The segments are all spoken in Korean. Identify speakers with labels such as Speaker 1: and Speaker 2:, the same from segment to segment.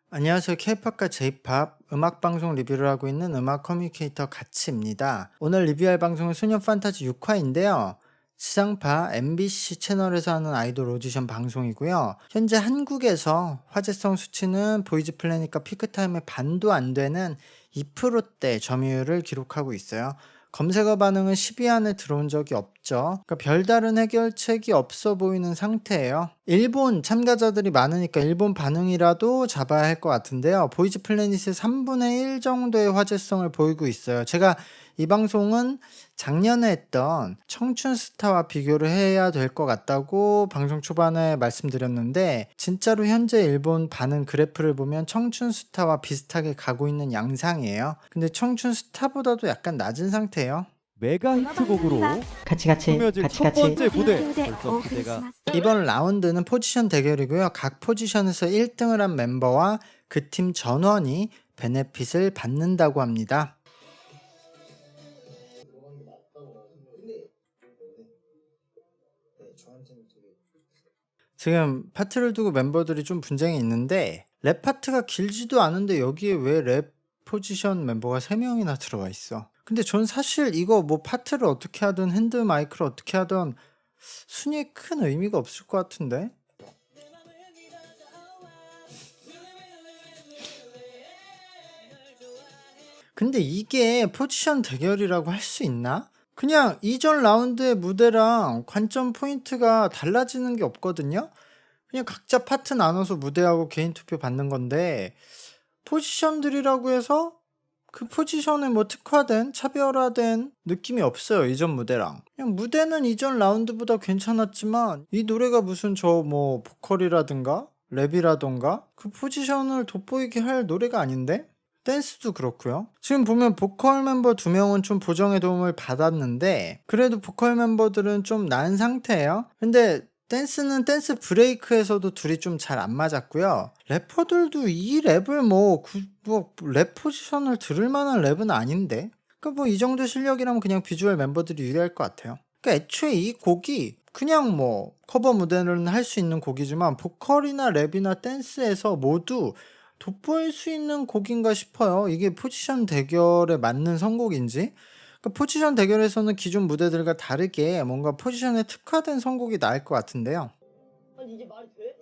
Speaker 1: 안녕하세요. K-팝과 J-팝 음악 방송 리뷰를 하고 있는 음악 커뮤니케이터 가치입니다. 오늘 리뷰할 방송은 소년 판타지 6화인데요. 지상파 MBC 채널에서 하는 아이돌 오디션 방송이고요. 현재 한국에서 화제성 수치는 보이즈 플래닛과 피크타임의 반도 안 되는 2%대 점유율을 기록하고 있어요. 검색어 반응은 10위 안에 들어온 적이 없죠. 그러니까 별다른 해결책이 없어 보이는 상태예요. 일본 참가자들이 많으니까 일본 반응이라도 잡아야 할 것 같은데요. 보이즈 플래닛의 3분의 1 정도의 화제성을 보이고 있어요. 제가 이 방송은 작년에 했던 청춘 스타와 비교를 해야 될 것 같다고 방송 초반에 말씀드렸는데, 진짜로 현재 일본 반응 그래프를 보면 청춘 스타와 비슷하게 가고 있는 양상이에요. 근데 청춘 스타보다도 약간 낮은 상태예요.
Speaker 2: 메가 히트곡으로
Speaker 3: 같이
Speaker 2: 꾸며질 첫 번째 무대, 벌써 기대가.
Speaker 1: 이번 라운드는 포지션 대결이고요. 각 포지션에서 1등을 한 멤버와 그 팀 전원이 베네핏을 받는다고 합니다. 지금 파트를 두고 멤버들이 좀 분쟁이 있는데, 랩 파트가 길지도 않은데 여기에 왜 랩 포지션 멤버가 3명이나 들어와 있어. 근데 전 사실 이거 뭐 파트를 어떻게 하든 핸드 마이크를 어떻게 하든 순위에 큰 의미가 없을 것 같은데. 근데 이게 포지션 대결이라고 할 수 있나? 그냥 이전 라운드의 무대랑 관점 포인트가 달라지는 게 없거든요? 그냥 각자 파트 나눠서 무대하고 개인 투표 받는 건데, 포지션들이라고 해서 그 포지션에 뭐 특화된 차별화된 느낌이 없어요. 이전 무대랑 그냥 무대는 이전 라운드보다 괜찮았지만 이 노래가 무슨 저 뭐 보컬이라든가 랩이라던가 그 포지션을 돋보이게 할 노래가 아닌데. 댄스도 그렇고요. 지금 보면 보컬 멤버 2명은 좀 보정의 도움을 받았는데 그래도 보컬 member들은 좀 나은 상태예요. 근데 댄스는 댄스 브레이크에서도 둘이 좀 잘 안 맞았고요. 래퍼들도 이 랩을 랩 포지션을 들을 만한 랩은 아닌데. 그러니까 뭐 이 정도 실력이라면 그냥 비주얼 멤버들이 유리할 것 같아요. 그러니까 애초에 이 곡이 그냥 뭐 커버 무대는 할 수 있는 곡이지만 보컬이나 랩이나 댄스에서 모두 돋보일 수 있는 곡인가 싶어요. 이게 포지션 대결에 맞는 선곡인지. 그러니까 포지션 대결에서는 기존 무대들과 다르게 뭔가 포지션에 특화된 선곡이 나을 것 같은데요.
Speaker 4: 아니 이게 말이 돼?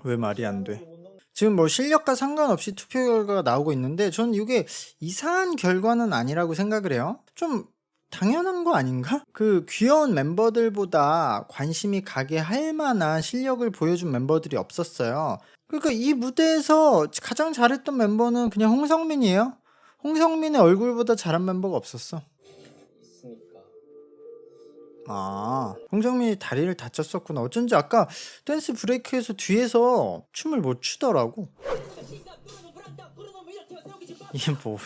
Speaker 1: 왜 말이 안 돼? 지금 뭐 실력과 상관없이 투표 결과가 나오고 있는데 전 이게 이상한 결과는 아니라고 생각을 해요. 좀 당연한 거 아닌가? 그 귀여운 멤버들보다 관심이 가게 할 만한 실력을 보여준 멤버들이 없었어요. 그러니까 이 무대에서 가장 잘했던 멤버는 그냥 홍성민이에요. 홍성민의 얼굴보다 잘한 멤버가 없었어.
Speaker 4: 있으니까.
Speaker 1: 아, 홍성민이 다리를 다쳤었구나. 어쩐지 아까 댄스 브레이크에서 뒤에서 춤을 못 추더라고. 이게 뭐해?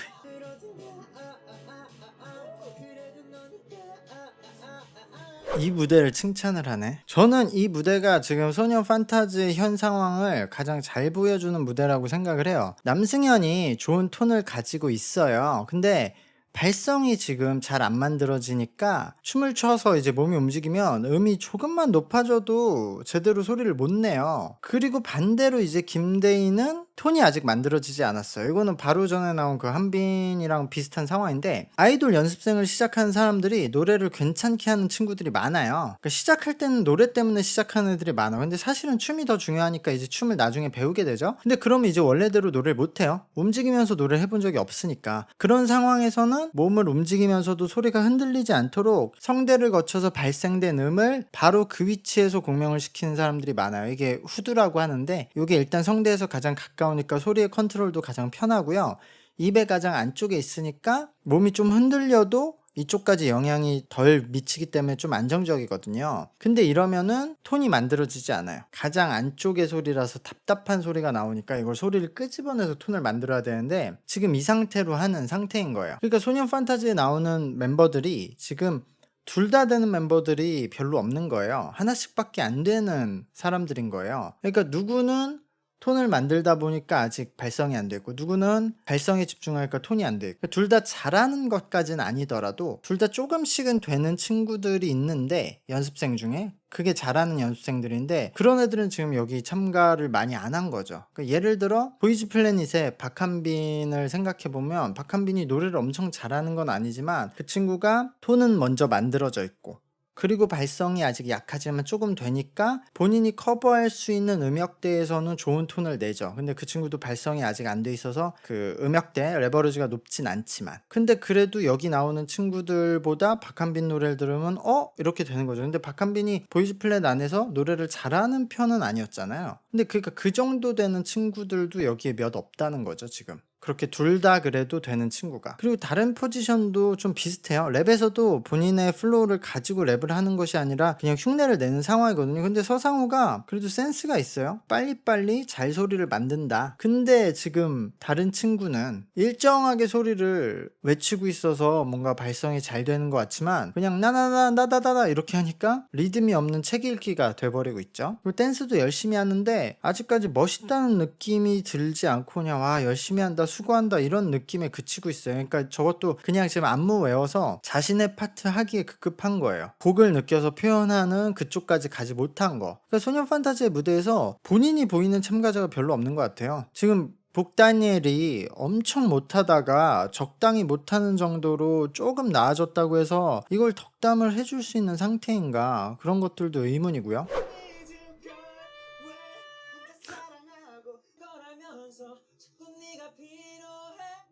Speaker 1: 이 무대를 칭찬을 하네. 저는 이 무대가 지금 소녀 판타지의 현 상황을 가장 잘 보여주는 무대라고 생각을 해요. 남승현이 좋은 톤을 가지고 있어요. 근데 발성이 지금 잘 안 만들어지니까 춤을 춰서 이제 몸이 움직이면 음이 조금만 높아져도 제대로 소리를 못 내요. 그리고 반대로 이제 김대희는 톤이 아직 만들어지지 않았어요. 이거는 바로 전에 나온 그 한빈이랑 비슷한 상황인데, 아이돌 연습생을 시작하는 사람들이 노래를 괜찮게 하는 친구들이 많아요. 그러니까 시작할 때는 노래 때문에 시작하는 애들이 많아. 근데 사실은 춤이 더 중요하니까 이제 춤을 나중에 배우게 되죠. 근데 그러면 이제 원래대로 노래를 못해요. 움직이면서 노래를 해본 적이 없으니까. 그런 상황에서는 몸을 움직이면서도 소리가 흔들리지 않도록 성대를 거쳐서 발생된 음을 바로 그 위치에서 공명을 시키는 사람들이 많아요. 이게 후두라고 하는데, 이게 일단 성대에서 가장 가까우니까 소리의 컨트롤도 가장 편하고요. 입에 가장 안쪽에 있으니까 몸이 좀 흔들려도 이쪽까지 영향이 덜 미치기 때문에 좀 안정적이거든요. 근데 이러면은 톤이 만들어지지 않아요. 가장 안쪽의 소리라서 답답한 소리가 나오니까 이걸 소리를 끄집어내서 톤을 만들어야 되는데 지금 이 상태로 하는 상태인 거예요. 그러니까 소년 판타지에 나오는 멤버들이 지금 둘 다 되는 멤버들이 별로 없는 거예요. 하나씩밖에 안 되는 사람들인 거예요. 그러니까 누구는 톤을 만들다 보니까 아직 발성이 안 되고, 누구는 발성에 집중하니까 톤이 안 돼. 둘 다 잘하는 것까지는 아니더라도 둘 다 조금씩은 되는 친구들이 있는데, 연습생 중에 그게 잘하는 연습생들인데, 그런 애들은 지금 여기 참가를 많이 안 한 거죠. 그러니까 예를 들어 보이즈 플래닛의 박한빈을 생각해 보면, 박한빈이 노래를 엄청 잘하는 건 아니지만 그 친구가 톤은 먼저 만들어져 있고, 그리고 발성이 아직 약하지만 조금 되니까 본인이 커버할 수 있는 음역대에서는 좋은 톤을 내죠. 근데 그 친구도 발성이 아직 안 돼 있어서 그 음역대 레버리지가 높진 않지만, 근데 그래도 여기 나오는 친구들보다 박한빈 노래를 들으면 이렇게 되는 거죠. 근데 박한빈이 보이즈 플랫 안에서 노래를 잘하는 편은 아니었잖아요. 근데 그러니까 그 정도 되는 친구들도 여기에 몇 없다는 거죠, 지금. 그렇게 둘 다 그래도 되는 친구가. 그리고 다른 포지션도 좀 비슷해요. 랩에서도 본인의 플로우를 가지고 랩을 하는 것이 아니라 그냥 흉내를 내는 상황이거든요. 근데 서상우가 그래도 센스가 있어요. 빨리빨리 잘 소리를 만든다. 근데 지금 다른 친구는 일정하게 소리를 외치고 있어서 뭔가 발성이 잘 되는 것 같지만, 그냥 나나나 나다다다 이렇게 하니까 리듬이 없는 책 읽기가 돼버리고 있죠. 그리고 댄스도 열심히 하는데 아직까지 멋있다는 느낌이 들지 않고, 그냥 와 열심히 한다, 수고한다, 이런 느낌에 그치고 있어요. 그러니까 저것도 그냥 지금 안무 외워서 자신의 파트 하기에 급급한 거예요. 곡을 느껴서 표현하는 그쪽까지 가지 못한 거. 그러니까 소년 판타지의 무대에서 본인이 보이는 참가자가 별로 없는 것 같아요. 지금 복다니엘이 엄청 못하다가 적당히 못하는 정도로 조금 나아졌다고 해서 이걸 덕담을 해줄 수 있는 상태인가, 그런 것들도 의문이고요.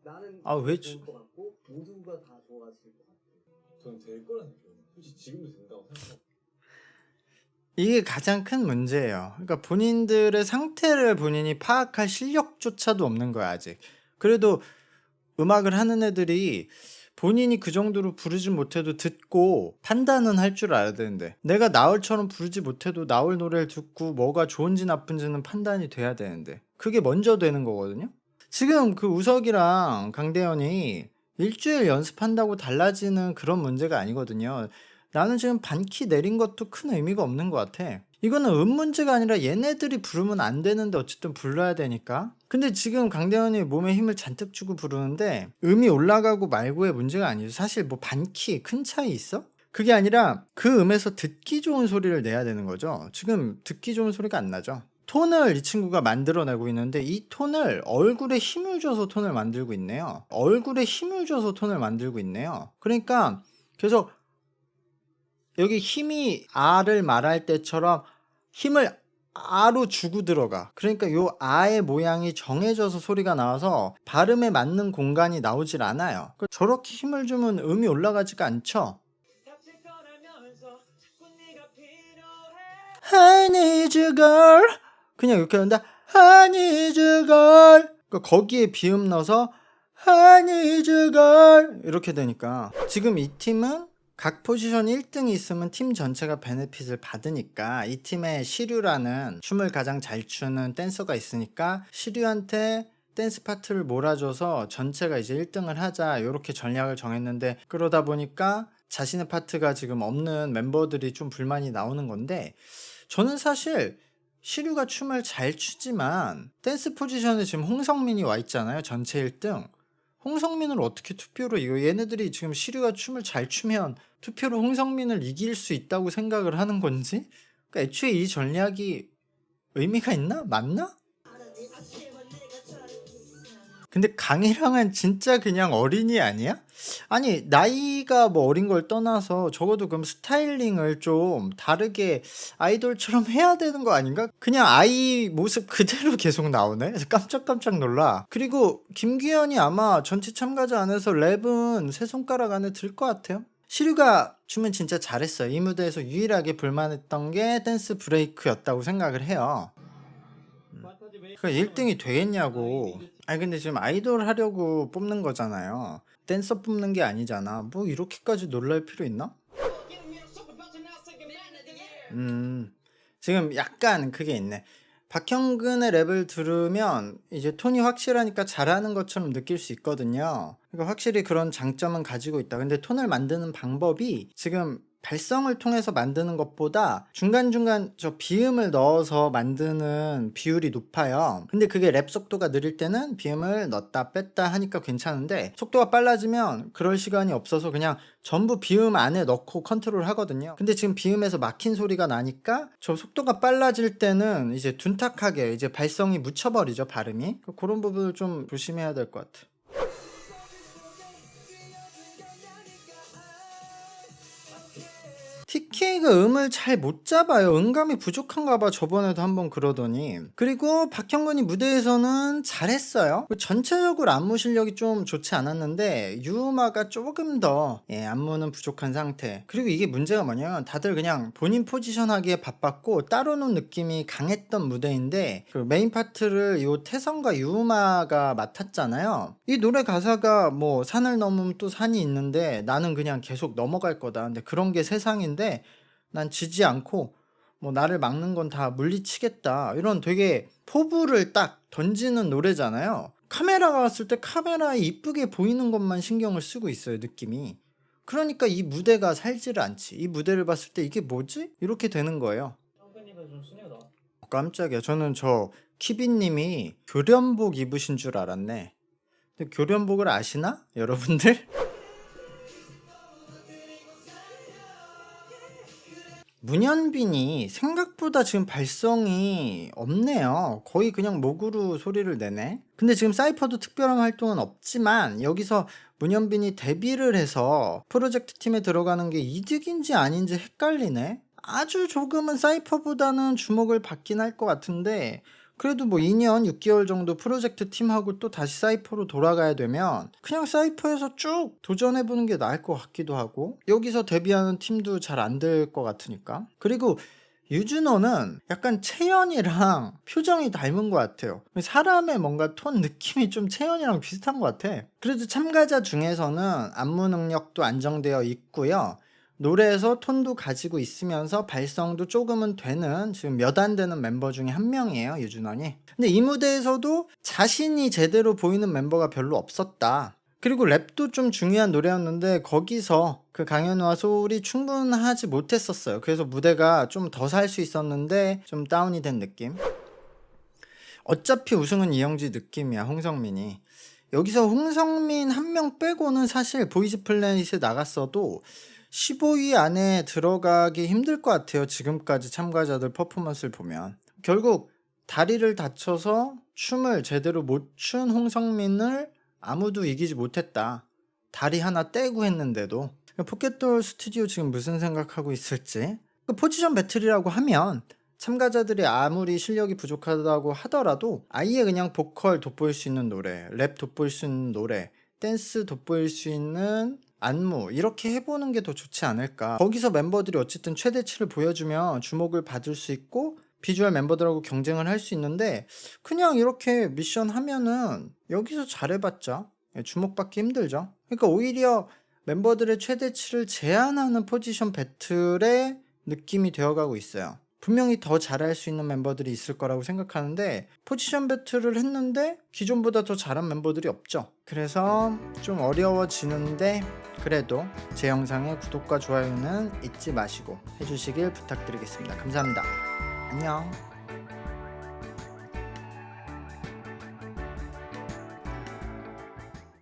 Speaker 4: 나는
Speaker 1: 왜
Speaker 4: 좋을 것 같고 모두가 다 좋아질 것 같아.
Speaker 3: 저는 될 거라는 거예요. 솔직히 지금도 된다고 생각하고.
Speaker 1: 이게 가장 큰 문제예요. 그러니까 본인들의 상태를 본인이 파악할 실력조차도 없는 거야, 아직. 그래도 음악을 하는 애들이 본인이 그 정도로 부르지 못해도 듣고 판단은 할 줄 알아야 되는데, 내가 나얼처럼 부르지 못해도 나얼 노래를 듣고 뭐가 좋은지 나쁜지는 판단이 돼야 되는데, 그게 먼저 되는 거거든요. 지금 그 우석이랑 강대현이 일주일 연습한다고 달라지는 그런 문제가 아니거든요. 나는 지금 반키 내린 것도 큰 의미가 없는 것 같아. 이거는 문제가 아니라 얘네들이 부르면 안 되는데 어쨌든 불러야 되니까. 근데 지금 강대현이 몸에 힘을 잔뜩 주고 부르는데 음이 올라가고 말고의 문제가 아니죠. 사실 뭐 반키 큰 차이 있어? 그게 아니라 그 음에서 듣기 좋은 소리를 내야 되는 거죠. 지금 듣기 좋은 소리가 안 나죠. 톤을 이 친구가 만들어내고 있는데, 이 톤을 얼굴에 힘을 줘서 톤을 만들고 있네요. 얼굴에 힘을 줘서 톤을 만들고 있네요. 그러니까 계속 여기 힘이 아를 말할 때처럼 힘을 아로 주고 들어가. 그러니까 요 아의 모양이 정해져서 소리가 나와서 발음에 맞는 공간이 나오질 않아요. 저렇게 힘을 주면 음이 올라가지가 않죠. I need you girl, 그냥 이렇게 한다. I need you girl. 그러니까 거기에 비음 넣어서 I need you girl 이렇게 되니까, 지금 이 팀은 각 포지션 1등이 있으면 팀 전체가 베네핏을 받으니까, 이 팀에 시류라는 춤을 가장 잘 추는 댄서가 있으니까 시류한테 댄스 파트를 몰아줘서 전체가 이제 1등을 하자, 이렇게 전략을 정했는데, 그러다 보니까 자신의 파트가 지금 없는 멤버들이 좀 불만이 나오는 건데, 저는 사실 시류가 춤을 잘 추지만 댄스 포지션에 지금 홍성민이 와 있잖아요. 전체 1등. 홍성민을 어떻게 투표로 이거, 얘네들이 지금 시류가 춤을 잘 추면 투표로 홍성민을 이길 수 있다고 생각을 하는 건지? 그러니까 애초에 이 전략이 의미가 있나? 맞나? 근데 강희랑은 진짜 그냥 어린이 아니야? 아니 나이가 뭐 어린 걸 떠나서 적어도 그럼 스타일링을 좀 다르게 아이돌처럼 해야 되는 거 아닌가? 그냥 아이 모습 그대로 계속 나오네? 그래서 깜짝깜짝 놀라. 그리고 김규현이 아마 전체 참가자 안에서 랩은 세 손가락 안에 들 것 같아요. 시류가 춤은 진짜 잘했어요. 이 무대에서 유일하게 불만했던 게 댄스 브레이크였다고 생각을 해요. 그러니까 1등이 되겠냐고. 아니 근데 지금 아이돌 하려고 뽑는 거잖아요. 댄서 뽑는 게 아니잖아. 뭐 이렇게까지 놀랄 필요 있나? 지금 약간 그게 있네. 박형근의 랩을 들으면 이제 톤이 확실하니까 잘하는 것처럼 느낄 수 있거든요. 그러니까 확실히 그런 장점은 가지고 있다. 근데 톤을 만드는 방법이 지금 발성을 통해서 만드는 것보다 중간중간 저 비음을 넣어서 만드는 비율이 높아요. 근데 그게 랩 속도가 느릴 때는 비음을 넣었다 뺐다 하니까 괜찮은데, 속도가 빨라지면 그럴 시간이 없어서 그냥 전부 비음 안에 넣고 컨트롤 하거든요. 근데 지금 비음에서 막힌 소리가 나니까 저 속도가 빨라질 때는 이제 둔탁하게 이제 발성이 묻혀버리죠, 발음이. 그런 부분을 좀 조심해야 될 것 같아. TK가 음을 잘 못 잡아요. 음감이 부족한가 봐. 저번에도 한번 그러더니. 그리고 박형근이 무대에서는 잘했어요. 전체적으로 안무 실력이 좀 좋지 않았는데 유우마가 조금 더 안무는 부족한 상태. 그리고 이게 문제가 뭐냐면 다들 그냥 본인 포지션 하기에 바빴고 따로 논 느낌이 강했던 무대인데, 그 메인 파트를 요 태성과 유우마가 맡았잖아요. 이 노래 가사가 뭐 산을 넘으면 또 산이 있는데 나는 그냥 계속 넘어갈 거다. 근데 그런 게 세상인데 난 지지 않고 뭐 나를 막는 건 다 물리치겠다, 이런 되게 포부를 딱 던지는 노래잖아요. 카메라가 왔을 때 카메라에 이쁘게 보이는 것만 신경을 쓰고 있어요, 느낌이. 그러니까 이 무대가 살지를 않지. 이 무대를 봤을 때 이게 뭐지? 이렇게 되는 거예요.
Speaker 3: 형근이가 좀 순해다.
Speaker 1: 깜짝이야. 저는 저 키비님이 교련복 입으신 줄 알았네. 근데 교련복을 아시나? 여러분들? 문현빈이 생각보다 지금 발성이 없네요. 거의 그냥 목으로 소리를 내네. 근데 지금 사이퍼도 특별한 활동은 없지만 여기서 문현빈이 데뷔를 해서 프로젝트 팀에 들어가는 게 이득인지 아닌지 헷갈리네. 아주 조금은 사이퍼보다는 주목을 받긴 할 것 같은데, 그래도 뭐 2년 6개월 정도 프로젝트 팀하고 또 다시 사이퍼로 돌아가야 되면 그냥 사이퍼에서 쭉 도전해보는 게 나을 것 같기도 하고, 여기서 데뷔하는 팀도 잘 안 될 것 같으니까. 그리고 유준호는 약간 채연이랑 표정이 닮은 것 같아요. 사람의 뭔가 톤 느낌이 좀 채연이랑 비슷한 것 같아. 그래도 참가자 중에서는 안무 능력도 안정되어 있고요. 노래에서 톤도 가지고 있으면서 발성도 조금은 되는, 지금 몇 안 되는 멤버 중에 한 명이에요, 유준원이. 근데 이 무대에서도 자신이 제대로 보이는 멤버가 별로 없었다. 그리고 랩도 좀 중요한 노래였는데 거기서 그 강현우와 소울이 충분하지 못했었어요. 그래서 무대가 좀 더 살 수 있었는데 좀 다운이 된 느낌. 어차피 우승은 이영지 느낌이야, 홍성민이. 여기서 홍성민 한 명 빼고는 사실 보이즈 플래닛에 나갔어도 15위 안에 들어가기 힘들 것 같아요. 지금까지 참가자들 퍼포먼스를 보면. 결국 다리를 다쳐서 춤을 제대로 못 춘 홍성민을 아무도 이기지 못했다. 다리 하나 떼고 했는데도. 포켓돌 스튜디오 지금 무슨 생각하고 있을지. 포지션 배틀이라고 하면 참가자들이 아무리 실력이 부족하다고 하더라도 아예 그냥 보컬 돋보일 수 있는 노래, 랩 돋보일 수 있는 노래, 댄스 돋보일 수 있는 안무, 이렇게 해보는 게 더 좋지 않을까. 거기서 멤버들이 어쨌든 최대치를 보여주면 주목을 받을 수 있고 비주얼 멤버들하고 경쟁을 할 수 있는데, 그냥 이렇게 미션 하면은 여기서 잘해봤자 주목받기 힘들죠. 그러니까 오히려 멤버들의 최대치를 제한하는 포지션 배틀의 느낌이 되어가고 있어요. 분명히 더 잘할 수 있는 멤버들이 있을 거라고 생각하는데 포지션 배틀을 했는데 기존보다 더 잘한 멤버들이 없죠. 그래서 좀 어려워지는데, 그래도 제 영상의 구독과 좋아요는 잊지 마시고 해주시길 부탁드리겠습니다. 감사합니다. 안녕.